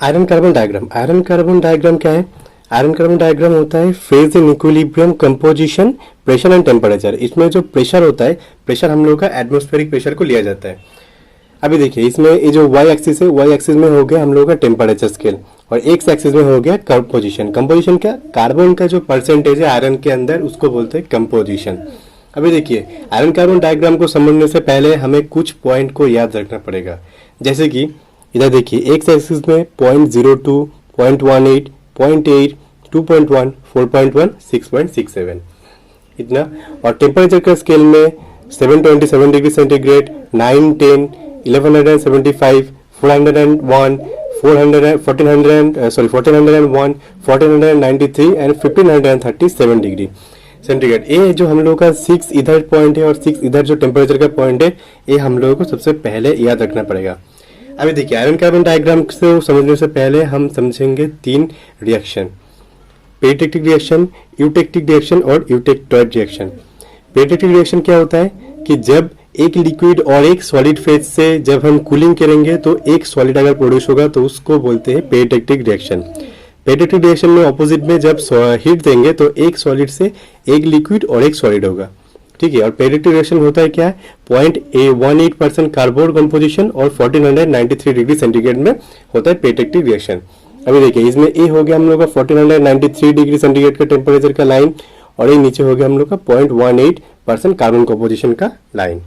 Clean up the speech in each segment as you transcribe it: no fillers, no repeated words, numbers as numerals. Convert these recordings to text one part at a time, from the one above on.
Iron carbon diagram क्या है? Iron carbon diagram होता है phase in equilibrium composition pressure and temperature. इसमें जो प्रेशर होता है, प्रेशर हम लोग का एटमॉस्फेरिक प्रेशर को लिया जाता है। अभी देखिए इसमें ये जो वाई एक्सिस है, वाई एक्सिस में हो गया हम लोग का टेम्परेचर स्केल और एक्स एक्सिस में हो गया कंपोजिशन। कंपोजिशन क्या? कार्बन का जो परसेंटेज है आयरन के अंदर उसको बोलते हैं कंपोजिशन। अभी देखिए आयरन कार्बन डायग्राम को समझने से पहले हमें कुछ पॉइंट को याद रखना पड़ेगा। जैसे कि इधर देखिए एक्स एक्सिस में 0.02, 0.18, 0.8, 2.1, 4.1, 6.67 इतना, और टेम्परेचर का स्केल में 727 degree centigrade, 9, 10, 1175, 401, 1401, 1493 and 1537 degree centigrade. ये जो हम लोग का 6 इधर पॉइंट है और 6 इधर जो टेम्परेचर का पॉइंट है, ये हम लोगों को सबसे पहले याद रखना पड़ेगा। अभी देखिए आयरन कार्बन डायग्राम से समझने से पहले हम समझेंगे 3 reaction: peritectic reaction, eutectic reaction और यूटेक्टॉइड रिएक्शन। पेरिटेक्टिक रिएक्शन क्या होता है कि जब एक लिक्विड और एक सॉलिड फेज से जब हम कूलिंग करेंगे तो एक सॉलिड अगर प्रोड्यूस होगा तो उसको बोलते हैं पेरिटेक्टिक रिएक्शन। पेरिटेक्टिक रिएक्शन में ऑपोजिट में जब हीट देंगे तो एक सॉलिड से एक लिक्विड और एक सॉलिड होगा, ठीक है। और पेरिटेक्टिक रिएक्शन होता है क्या है? 0.18% कार्बोन कंपोजिशन और 1493 डिग्री सेंटीग्रेड में होता है पेरिटेक्टिक रिएक्शन। अभी देखिए इसमें ए हो गया हम लोग का 1493 डिग्री सेंटीग्रेड का टेम्परेचर का लाइन और ये नीचे हो गया हम लोग का 0.18% कार्बन कंपोजिशन का लाइन।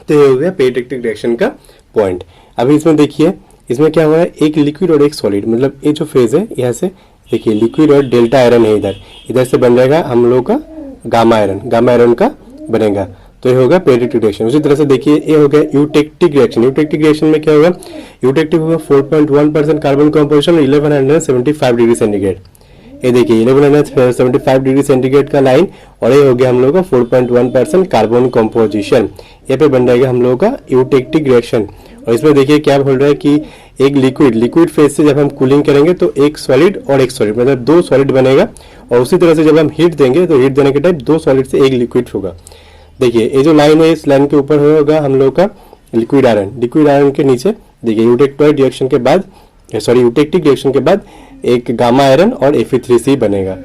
तो ये हो गया पेरिटेक्टिक रिएक्शन का पॉइंट। अभी इसमें देखिए इसमें क्या हुआ है, एक लिक्विड और एक सॉलिड, मतलब ये जो फेज है यहाँ से देखिए लिक्विड और डेल्टा आयरन है, इधर इधर से बन जाएगा हम लोग का गामा आयरन का बनेगा, तो ये होगा पेरिटेक्टिक रिएक्शन। उसी तरह से देखिए ये हो गया यूटेक्टिक रिएक्शन। यूटेक्टिक रिएक्शन में क्या होगा? यूटेक्टिक होगा 4.1% कार्बन कंपोजिशन 1175 डिग्री सेंटीग्रेड। ये देखिए 1175 डिग्री सेंटीग्रेड का लाइन और ये हो गया हम लोग का 4.1% कार्बन कंपोजिशन। ये पे बन जाएगा हम लोग का यूटेक्टिक रिएक्शन। और इसमें देखिए क्या बोल रहा है कि एक लिक्विड फेज से जब हम कूलिंग करेंगे तो एक सॉलिड और एक सॉलिड, मतलब 2 सॉलिड बनेगा, और उसी तरह से जब हम हीट देंगे तो हीट देने के टाइम 2 सॉलिड से एक लिक्विड होगा। देखिए ये जो लाइन है इस लाइन के ऊपर होगा हम लोग का लिक्विड आयरन के नीचे देखिए यूटेक्टॉइड रिएक्शन के बाद यूटेक्टिक रिएक्शन के बाद एक गामा आयरन और Fe3C बनेगा।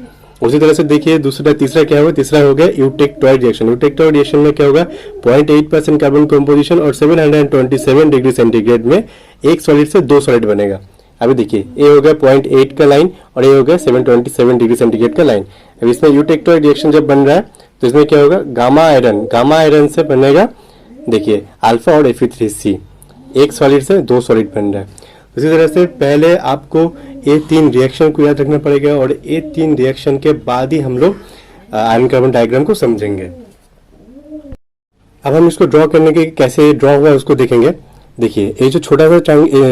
उसी तरह से देखिए तीसरा क्या होगा? तीसरा हो गया यूटेक्टॉइड रिएक्शन। यूटेक्टॉइड रिएक्शन में क्या होगा? 0.8% कार्बन कंपोजिशन और 727 डिग्री सेंटीग्रेड में एक सॉलिड से 2 सॉलिड बनेगा। अभी देखिए ये हो गया 0.8 का लाइन और ये हो गया 727 डिग्री सेंटीग्रेड का लाइन। अब इसमें यूटेक्टॉइड रिएक्शन जब बन रहा है तो इसमें क्या होगा? गामा आयरन से बनेगा देखिए अल्फा और Fe3C, एक सॉलिड से 2 सॉलिड बन रहा है। इसी तरह से पहले आपको ये 3 रिएक्शन को याद रखना पड़ेगा और ये 3 रिएक्शन के बाद ही हम लोग आयरन कार्बन डायग्राम को समझेंगे। अब हम इसको ड्रॉ करने के कैसे ड्रॉ हुआ उसको देखेंगे। देखिए ये जो छोटा सा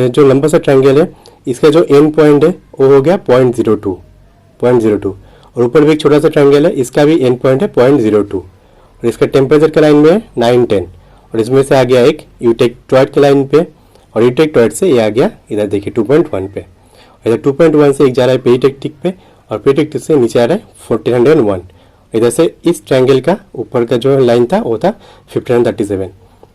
जो लंबा सा ट्रायंगल है, इसका जो एंड पॉइंट है वो हो गया 0.02 और ऊपर भी एक छोटा सा ट्रायंगल है, इसका भी एंड पॉइंट है 0.02 और इसका टेम्परेचर का लाइन में है 9, 10 और इसमें से आ गया एक यूटेक्टॉइड के लाइन पे और यूटेक्टॉइड से ये आ गया इधर देखिए 2.1 पे। इधर 2.1 से एक जा रहा है पेरिटेक्टिक पे और पेरिटेक्टिक से नीचे आ रहा है 1401। इधर से इस ट्रायंगल का ऊपर का जो लाइन था वो था 1537 और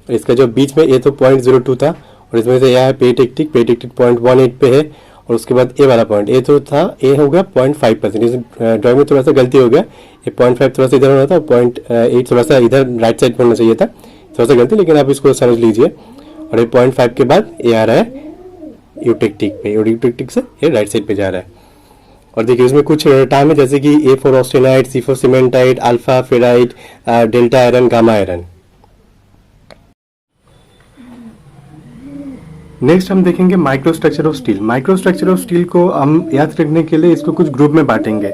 इसका जो बीच में ये तो 0.02 था और इसमें से यह है पेरिटेक्टिक 0.18 पे है और उसके बाद ए वाला पॉइंट ए तो था ए हो गया 0.5%। इस ड्राइंग में थोड़ा सा गलती हो गया, ये 0.5 थोड़ा सा इधर होना था, 0.8 थोड़ा सा इधर राइट साइड पर होना चाहिए था, थोड़ा सा गलती, लेकिन आप इसको समझ लीजिए। और ये 0.5 के बाद ये आ रहा है यूटेक्टिक पे और यूटेक्टिक से ये राइट साइड पे जा रहा है। और देखिए इसमें कुछ टर्म है जैसे कि A for austenite, C for cementite, alpha ferrite, delta iron, gamma iron. Next हम देखेंगे microstructure of steel. Microstructure of steel को हम याद रखने के लिए इसको कुछ ग्रुप में बांटेंगे।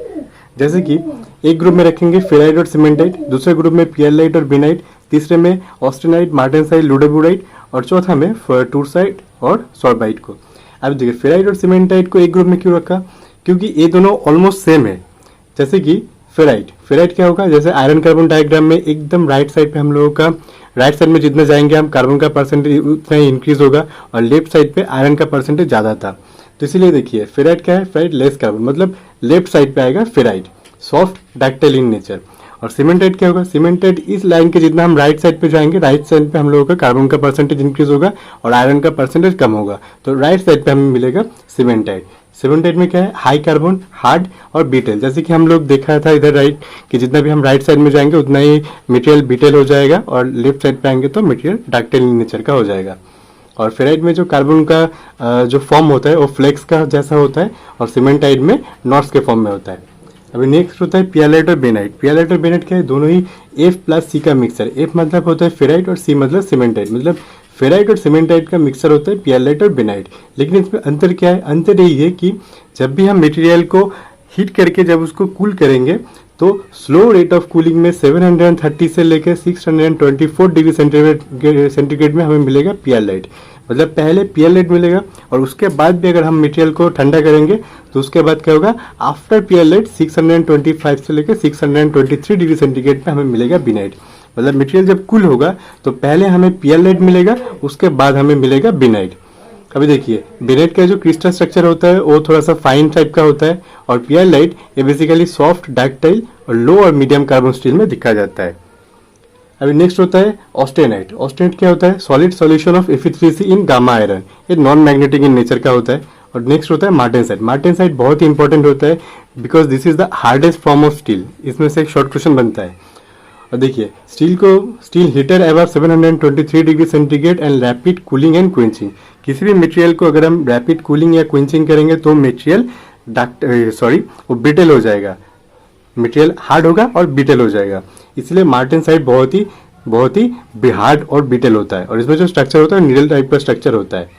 जैसे कि एक ग्रुप में रखेंगे फेराइट और सीमेंटाइट, दूसरे ग्रुप में पियरलाइट और बिनाइट, तीसरे में ऑस्टेनाइट, मार्टेनसाइट, लुडोबुराइट और चौथा में टूरसाइट और सॉर्बाइट को। अब देखिए फेराइट और सीमेंटाइट को एक ग्रुप में क्यों रखा? क्योंकि ये दोनों ऑलमोस्ट सेम है। जैसे कि फेराइट क्या होगा? जैसे आयरन कार्बन डायग्राम में एकदम राइट साइड पे हम लोगों का राइट साइड में जितना जाएंगे हम कार्बन का परसेंटेज उतना ही इंक्रीज होगा और लेफ्ट साइड पे आयरन का परसेंटेज ज़्यादा था, तो इसीलिए देखिए फेराइट क्या है? फेराइट लेस कार्बन, मतलब लेफ्ट साइड पे आएगा ferrite, soft ductile in nature. और सीमेंटेड क्या होगा, सीमेंटेड इस लाइन के जितना हम राइट साइड पे जाएंगे, राइट साइड पे हम लोगों का कार्बन का परसेंटेज इंक्रीज होगा और आयरन का परसेंटेज कम होगा, तो राइट साइड पे हमें मिलेगा सीमेंटाइड। सीमेंटाइड में क्या है, हाई कार्बन, हार्ड और बीटेल। जैसे कि हम लोग देखा था इधर राइट कि जितना भी हम राइट साइड में जाएंगे उतना ही मटेरियल बीटेल हो जाएगा, और लेफ्ट साइड पे आएंगे तो मटेरियल डक्टाइल नेचर का हो जाएगा। और फेराइड में जो कार्बन का जो फॉर्म होता है वो फ्लेक्स का जैसा होता है, और सीमेंटाइड में नॉट्स के फॉर्म में होता है। अभी नेक्स्ट होता है पियालाइट और बेनाइट। पियालाइट और बेनाइट क्या है, दोनों ही F प्लस सी का मिक्सर। F मतलब होता है फेराइट और C मतलब सीमेंटाइट, मतलब फेराइट और सीमेंटाइट का मिक्सर होता है पियालाइट और बेनाइट। लेकिन इसमें अंतर क्या है, अंतर यही है कि जब भी हम मटेरियल को हीट करके जब उसको कूल करेंगे तो स्लो रेट ऑफ कूलिंग में 730 से लेकर 624 डिग्री सेंटीग्रेड में हमें मिलेगा पियालाइट। मतलब पहले पियालाइट मिलेगा और उसके बाद भी अगर हम मटेरियल को ठंडा करेंगे तो उसके बाद क्या होगा, आफ्टर पियालाइट 625 से लेकर 623 डिग्री सेंटीग्रेड पे हमें मिलेगा बिनाइट। मतलब मटेरियल जब कूल होगा तो पहले हमें पियालाइट मिलेगा, उसके बाद हमें मिलेगा बिनाइट। अभी देखिए बेनेट का जो क्रिस्टल स्ट्रक्चर होता है वो थोड़ा सा फाइन टाइप का होता है, और पियालाइट ये बेसिकली सॉफ्ट डक्टाइल और लो और मीडियम कार्बन स्टील में दिखा जाता है। अभी नेक्स्ट होता है ऑस्टेनाइट। ऑस्टेनाइट क्या होता है, solid solution of Fe3C in gamma iron, ये नॉन मैग्नेटिक इन नेचर का होता है। और नेक्स्ट होता है मार्टेनसाइट। मार्टेनसाइट बहुत ही इंपॉर्टेंट होता है because this is the hardest form of steel. इसमें से एक शॉर्ट क्वेश्चन बनता है। और देखिए steel heater above 723 degree centigrade and rapid cooling and quenching. किसी भी मटेरियल को अगर हम रैपिड कूलिंग या क्विंचिंग करेंगे तो मटेरियल वो ब्रिटल हो जाएगा, मटेरियल हार्ड होगा और बीटल हो जाएगा। इसलिए मार्टेनसाइट बहुत ही हार्ड और बीटल होता है, और इसमें जो स्ट्रक्चर होता है नीडल टाइप का स्ट्रक्चर होता है।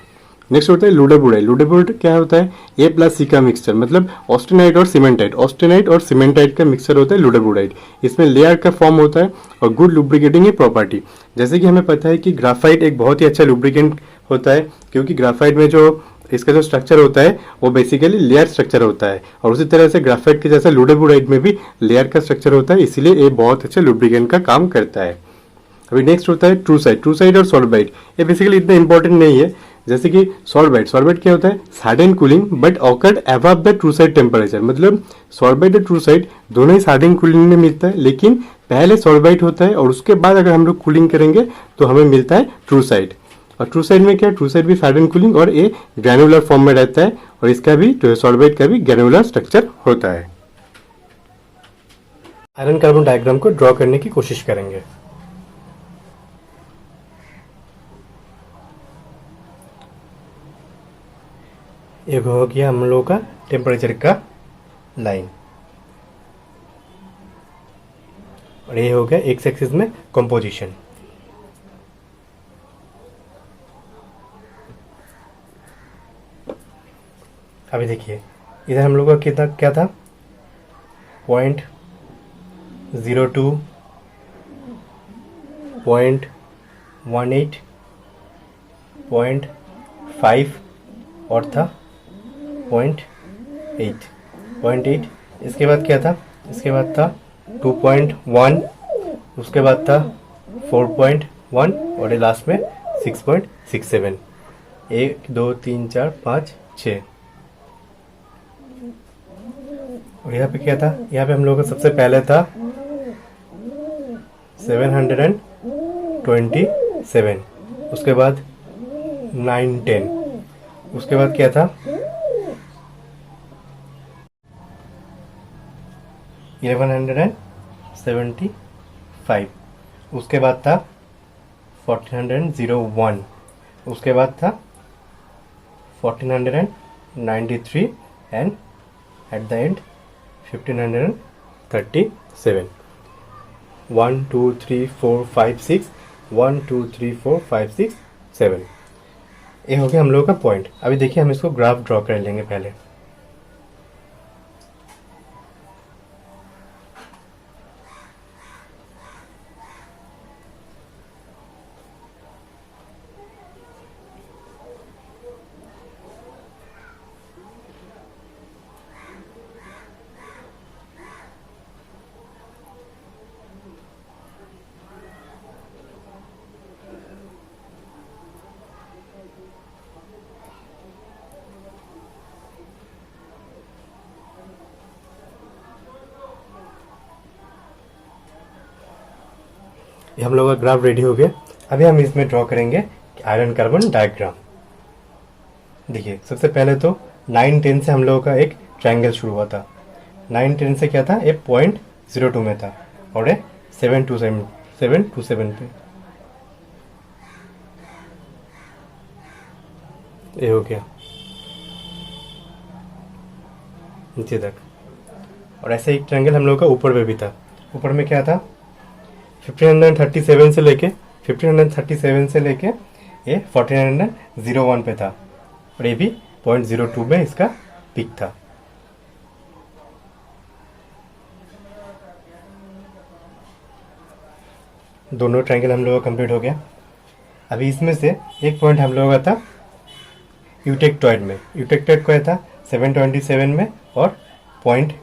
नेक्स्ट होता है लुडेबुडाइट। लुडेबुडाइट क्या होता है, A प्लस C का मिक्सचर, मतलब ऑस्टेनाइट और सीमेंटाइट। ऑस्टेनाइट और सीमेंटाइट का मिक्सचर होता है लुडेबुडाइट। इसमें लेयर का फॉर्म होता है और गुड लुब्रिकेटिंग की प्रॉपर्टी। जैसे कि हमें पता है कि ग्राफाइट एक बहुत ही अच्छा लुब्रिकेंट होता है, क्योंकि ग्राफाइट में जो इसका जो स्ट्रक्चर होता है वो बेसिकली लेयर स्ट्रक्चर होता है, और उसी तरह से ग्राफाइट के जैसा लुडेबुडाइट में भी लेयर का स्ट्रक्चर होता है, इसीलिए ये बहुत अच्छा लुब्रिकेंट का काम करता है। अभी नेक्स्ट होता है ट्रूसाइट। ट्रूसाइट और सॉल्बाइट ये बेसिकली इतना इंपॉर्टेंट नहीं है। जैसे कि सॉल्बाइट, सॉल्बाइट क्या होता है, सार्डिन cooling but occurred above the troostite temperature. मतलब सॉल्बाइट और ट्रूसाइट दोनों ही सार्डिन कूलिंग में मिलता है, लेकिन पहले सॉल्बाइट होता है और उसके बाद अगर हम लोग कूलिंग करेंगे तो हमें मिलता है ट्रूसाइट। और ट्रूसाइट में क्या, ट्रूसाइट भी सार्डिन कूलिंग और ये ग्रैनुलर फॉर्म में रहता है, और इसका भी सॉल्बाइट का भी ग्रैनुलर स्ट्रक्चर होता है। आयरन कार्बन डायग्राम को ड्रॉ करने की कोशिश करेंगे। एक हो गया हम लोगों का टेम्परेचर का लाइन, और ये हो गया एक्स एक्सिस में कंपोजिशन। अभी देखिए इधर हम लोग का कितना क्या था, 0.02, 0.18, 0.5 और था 0.8। इसके बाद क्या था, इसके बाद था 2.1, उसके बाद था 4.1 और लास्ट में 6.67। 1 2 3 4 5 6। और यहाँ पे क्या था, यहाँ पे हम लोगों का सबसे पहले था 727, उसके बाद 9 10, उसके बाद क्या था 1175, उसके बाद था 1401, उसके बाद था 1493 एंड एट द एंड 1537। 1 2 3 4 5 6, 1 2 3 4 5 6 7। ये हो गया हम लोगों का पॉइंट। अभी देखिए हम इसको ग्राफ ड्रॉ कर लेंगे पहले। ये हम लोग का ग्राफ रेडी हो गया। अभी हम इसमें ड्रॉ करेंगे आयरन कार्बन डायग्राम। देखिए सबसे पहले तो 9-10 से हम लोगों का एक ट्रायंगल शुरू हुआ था। 9-10 से क्या था, ये 0.02 में था और ये 727 पे ये हो गया नीचे तक। और ऐसे एक ट्रायंगल हम लोग का ऊपर में भी था। ऊपर में क्या था, 1537 से लेके ये 1401 पे था और ये भी 0.02 में इसका पिक था। दोनों ट्रायंगल हम लोगों का कंप्लीट हो गया। अभी इसमें से एक पॉइंट हम लोगों का था यूटेक्टॉइड में। यूटेक्टॉइड क्या था 727 में और पॉइंट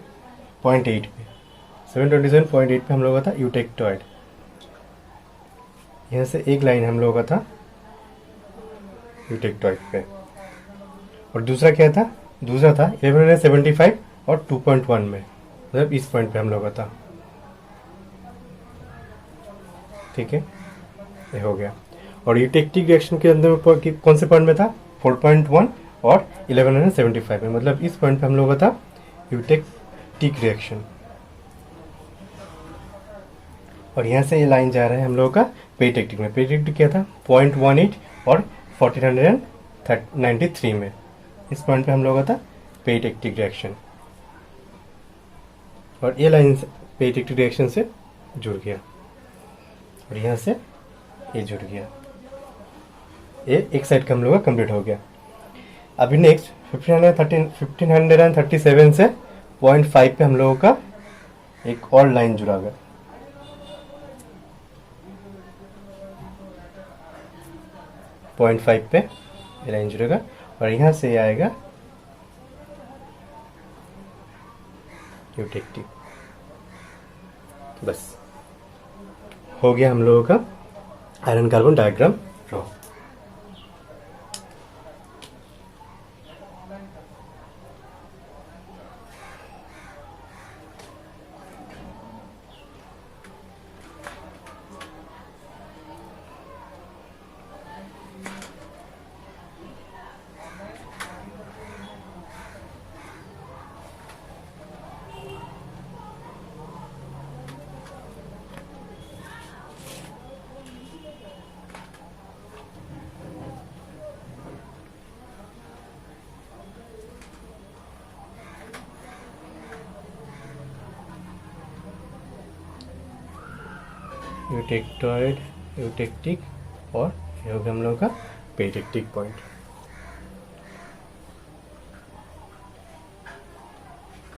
8 पे 727.8 पे हम लोगों का था यूटेक्टॉइड। यहाँ से एक लाइन हम लोगों का था यूटेक्टॉइड पे। और दूसरा क्या था, दूसरा था 1175 और 2.1 में, मतलब इस पॉइंट पे हम लोगों का था। ठीक है, ये हो गया। और यूटेक्टिक रिएक्शन के अंदर कौन से पॉइंट में था, 4.1 और 1175 में, मतलब इस पॉइंट पे हम लोगों का था यूटेक्टिक रिएक्शन। और यहाँ से ये लाइन जा रहा है हम लोगों का पेरिटेक्टिक में। पेरिटेक्टिक क्या था 0.18 और 1493 में, इस पॉइंट पे हम लोगों का था पेरिटेक्टिक रिएक्शन। और ये लाइन पेरिटेक्टिक रिएक्शन से जुड़ गया और यहाँ से ये जुड़ गया। ये एक साइड का हम लोग का कंप्लीट हो गया। अभी नेक्स्ट 1537 से 0.5 पे हम लोगों का एक और लाइन जुड़ा गया। 0.5 पे ये लाइन जुड़ेगा और यहाँ से आएगा यूटेक्टिक। बस हो गया हम लोगों का iron carbon diagram draw. Eutectoid, eutectic और ये हो गया हम लोगों का पेरिटेक्टिक पॉइंट।